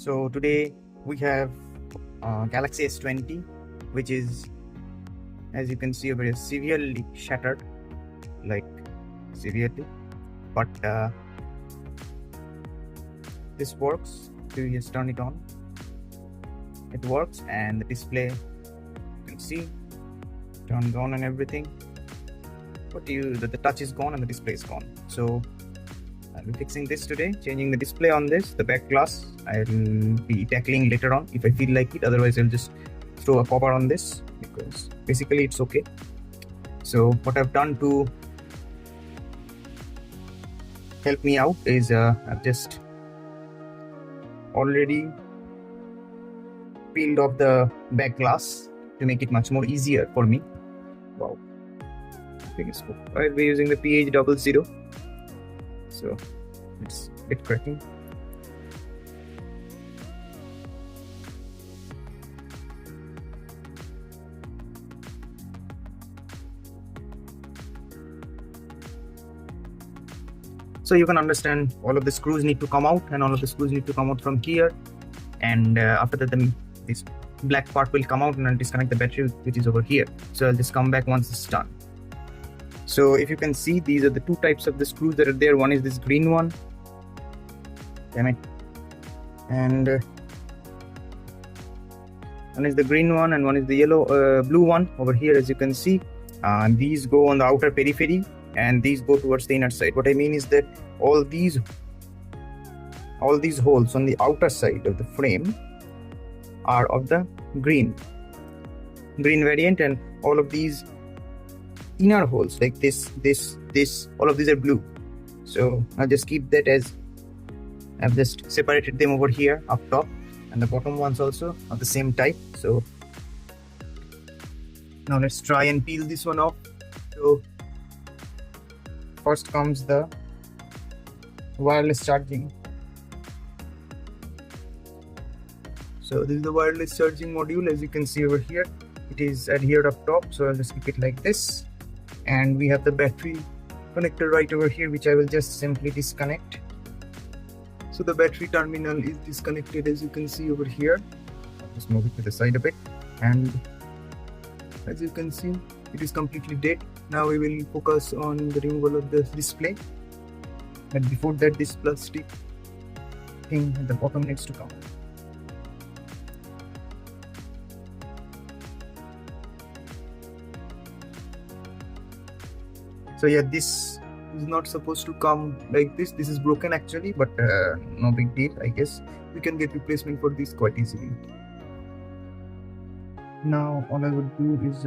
So today we have Galaxy S20, which is, as you can see, very severely shattered, like severely. But this works. So you just turn it on. It works, and the display, you can see, turns on and everything. But the touch is gone and the display is gone. So I'll be fixing this today, changing the display on this. The back glass I'll be tackling later on if I feel like it. Otherwise, I'll just throw a cover on this because basically it's okay. So what I've done to help me out is I've just already peeled off the back glass to make it much more easier for me. Wow. I'll be using the PH00. So it's a bit cracking. So you can understand all of the screws need to come out, and all of the screws need to come out from here. And after that, this black part will come out, and I'll disconnect the battery, which is over here. So I'll just come back once it's done. So if you can see, these are the two types of the screws that are there. One is this green one, damn it, and one is the green one, and one is the yellow, blue one over here. As you can see, these go on the outer periphery, and these go towards the inner side. What I mean is that all these holes on the outer side of the frame are of the green variant, and all of these inner holes like this, all of these are blue. So I'll just keep that as I've just separated them over here up top, and the bottom ones also of the same type. So now let's try and peel this one off. So first comes the wireless charging. So this is the wireless charging module. As you can see over here, it is adhered up top, so I'll just keep it like this. And we have the battery connector right over here, which I will just simply disconnect. So the battery terminal is disconnected, as you can see over here. I'll just move it to the side a bit, and as you can see, it is completely dead. Now we will focus on the removal of the display, but before that, this plastic thing at the bottom needs to come. So yeah, this is not supposed to come like this. This is broken actually, but no big deal. I guess we can get replacement for this quite easily. Now all I would do is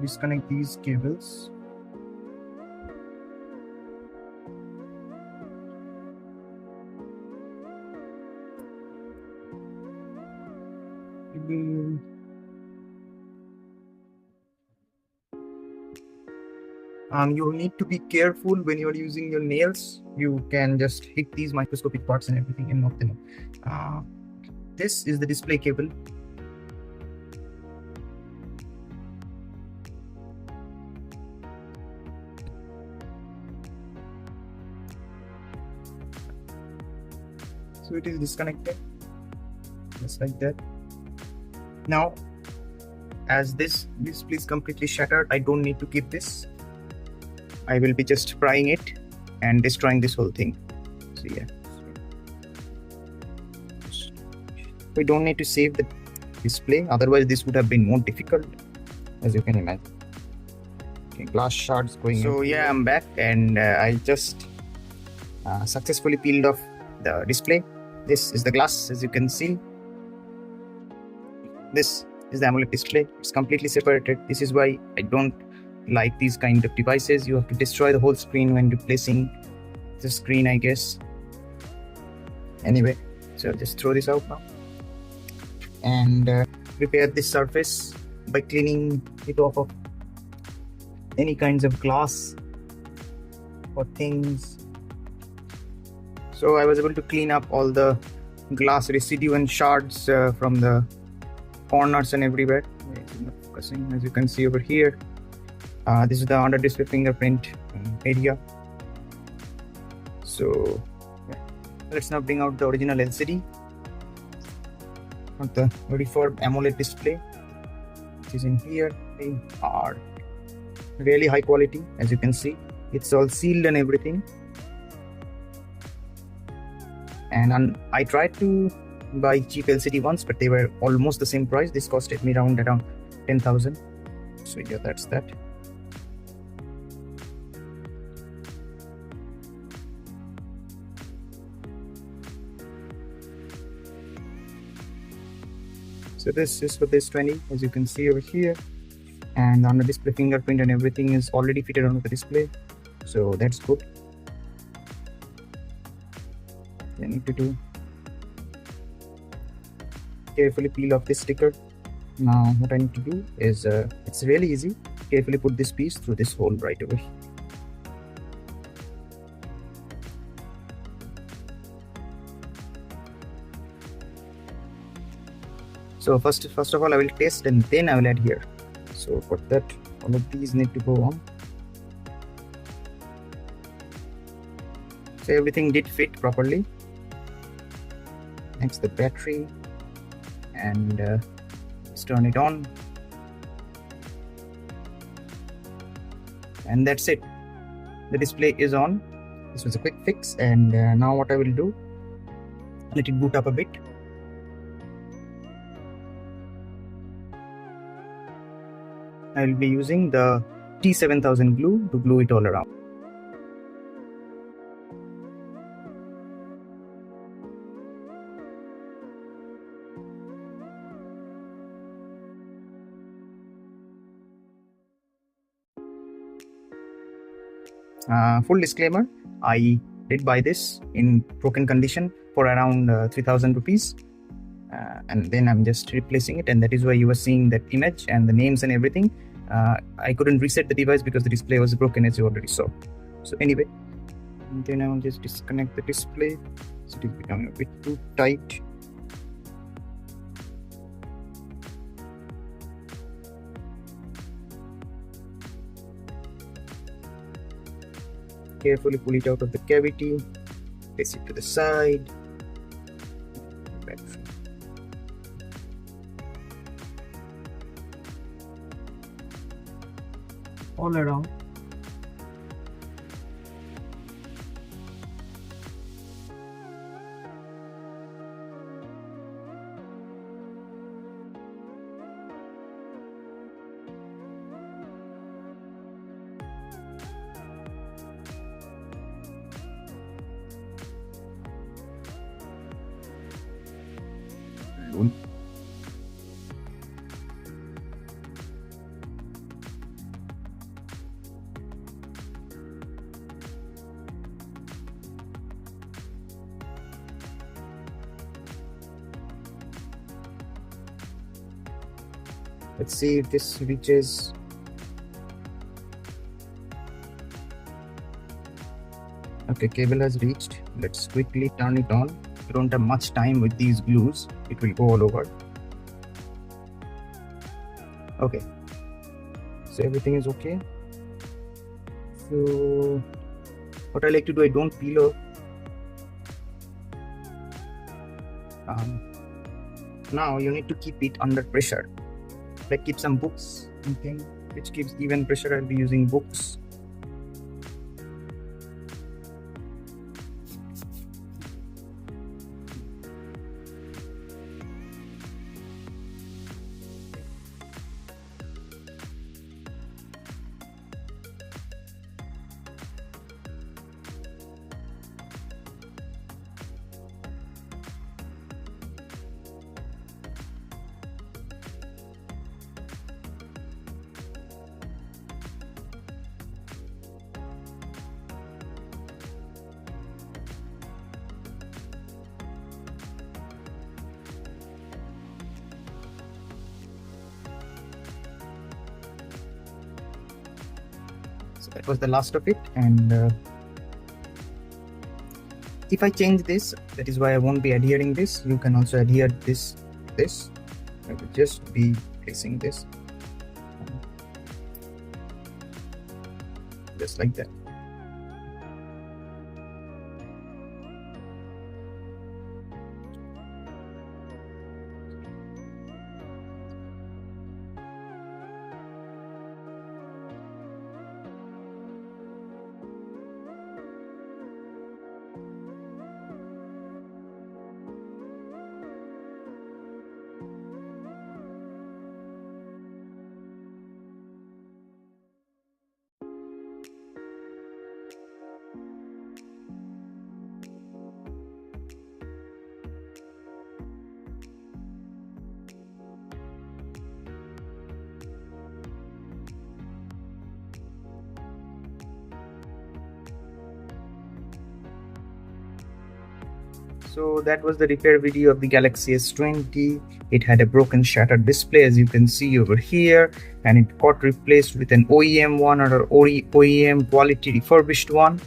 disconnect these cables. You need to be careful when you are using your nails. You can just hit these microscopic parts and everything and knock them out. This is the display cable. So it is disconnected, just like that. Now, as this display is completely shattered, I don't need to keep this. I will be just prying it and destroying this whole thing. So yeah, we don't need to save the display, otherwise this would have been more difficult, as you can imagine. Okay, glass shards going. So yeah, I'm back, and I just successfully peeled off the display. This is the glass, as you can see. This is the AMOLED display. It's completely separated. This is why I don't like these kind of devices. You have to destroy the whole screen when replacing the screen, I guess. Anyway, so I'll just throw this out now and repair this surface by cleaning it off of any kinds of glass or things. So I was able to clean up all the glass residue and shards from the corners and everywhere. It's not focusing, as you can see over here. This is the under display fingerprint area. So yeah. Let's now bring out the original LCD Got the refurb AMOLED display, which is in here. They are really high quality, as you can see. It's all sealed and everything. And I tried to buy cheap LCD ones, but they were almost the same price. This costed me around 10,000. So yeah, that's that. So this is for this 20, as you can see over here, and on the display fingerprint and everything is already fitted onto the display, so that's good. I need to carefully peel off this sticker. Now what I need to do is, it's really easy. Carefully put this piece through this hole right over here. So first of all, I will test and then I will adhere. So for that, all of these need to go on. So everything did fit properly. Next, the battery, and let's turn it on. And that's it. The display is on. This was a quick fix, and now what I will do, let it boot up a bit. I will be using the T7000 glue to glue it all around. Full disclaimer, I did buy this in broken condition for around 3,000 rupees. And then I'm just replacing it, and that is why you were seeing that image and the names and everything. I couldn't reset the device because the display was broken, as you already saw. So anyway, then I will just disconnect the display. So it is becoming a bit too tight. Carefully pull it out of the cavity, place it to the side. All around. Let's see if this reaches. Okay, cable has reached. Let's quickly turn it on. You don't have much time with these glues. It will go all over. Okay. So everything is okay. So what I like to do, I don't peel off. Now you need to keep it under pressure. Like keep some books and thing which gives even pressure. I'll be using books. So that was the last of it, and if I change this, that is why I won't be adhering this. You can also adhere this. I will just be placing this just like that. So that was the repair video of the Galaxy S20. It had a broken shattered display, as you can see over here, and it got replaced with an OEM one or OEM quality refurbished one.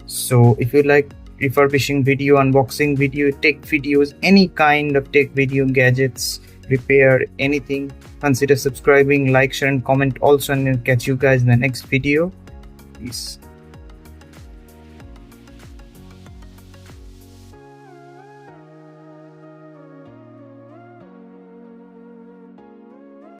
So if you like refurbishing video, unboxing video, tech videos, any kind of tech video, gadgets, repair, anything, consider subscribing, like, share and comment also, and I'll catch you guys in the next video. Peace.